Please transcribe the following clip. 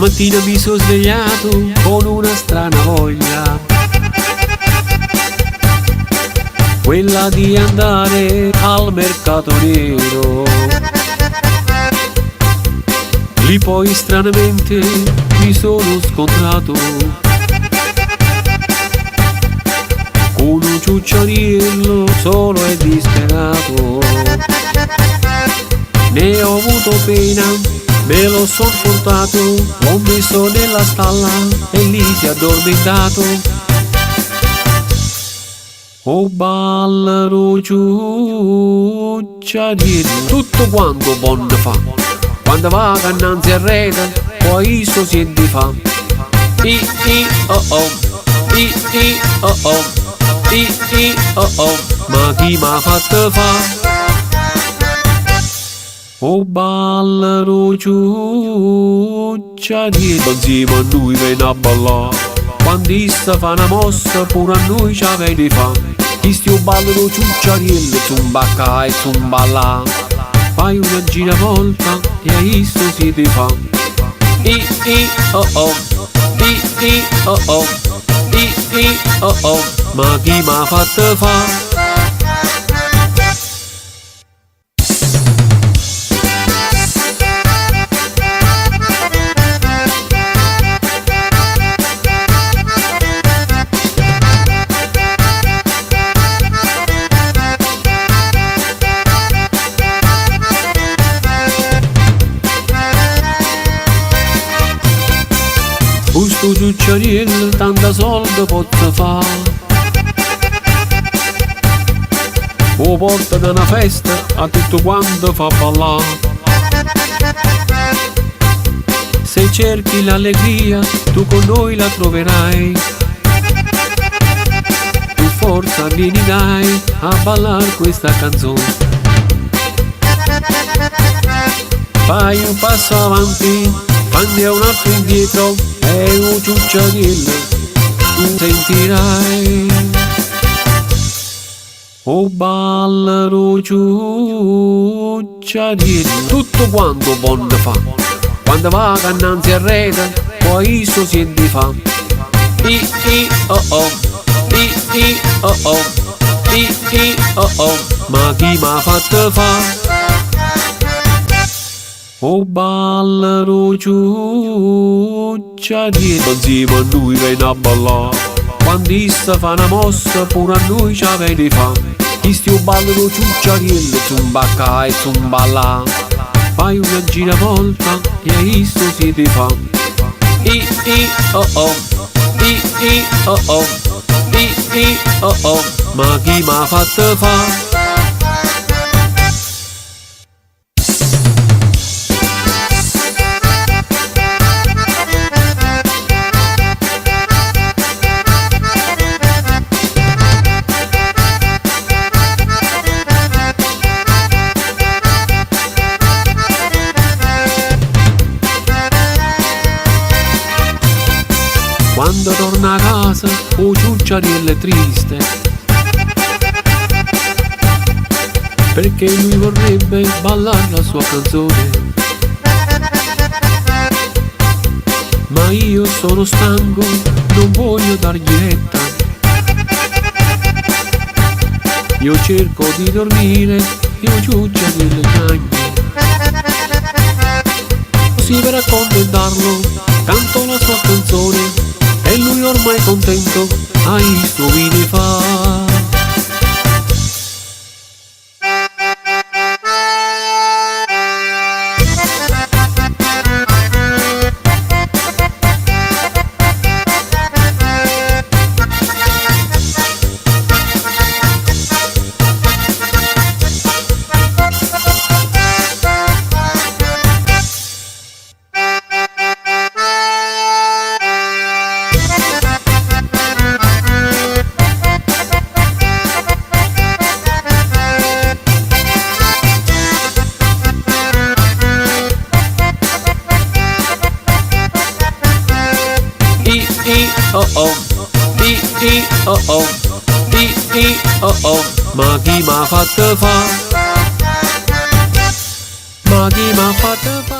Stamattina mi sono svegliato con una strana voglia, quella di andare al mercato nero. Lì poi stranamente mi sono scontrato con un ciucciariello solo e disperato. Ne ho avuto pena, me lo son portato, l'ho messo nella stalla e lì si è addormentato. Oh ballano ciucciariello, tutto quanto buono fa, quando va innanzi a rete, poi isso si fa. Oh, oh, oh, ma chi m'ha fatto fa? Oh ballano ciucciariello, insieme a noi viene a ballare, quando issa fa una mossa pure a noi ci avete fa. Questi ballano ciucciariello, zumbacca e zumballa, fai una giravolta e a isso si ti fa. Oh oh, oh oh, oh oh, ma chi m'ha fatto fa? Questo ciucciariello tanta soldi posso fa, o porta da una festa a tutto quanto fa ballare. Se cerchi l'allegria tu con noi la troverai, tu forza vieni dai a ballare questa canzone. Fai un passo avanti, fanne un altro indietro, è un ciucciariello, tu sentirai. Oh ballano ciucciariello, tutto quanto buono fa, quando va innanzi a rete, poi isso si fa. Oh oh, oh oh, oh oh, ma chi m'ha fatto fa? Oh ballano ciucciariello, insieme a noi viene a ballare, quando issa fa una mossa pure a noi ci avete fa. Questi ballano ciucciariello, zumbacca e zumballa, fai una giravolta e a isso si ti fa. Oh oh, oh oh, oh oh, ma chi m'ha fatto fa? Quando torna a casa, oh ciucciariello è triste, perché lui vorrebbe ballare la sua canzone. Ma io sono stanco, non voglio dargli retta, io cerco di dormire, io ciucciariello piango. Così per accontentarlo, canto la sua canzone, e lui ormai contento a isso viene fa. Oh oh, oh oh, oh oh, ma chi m'ha fatto fa? Ma chi m'ha fatto fa?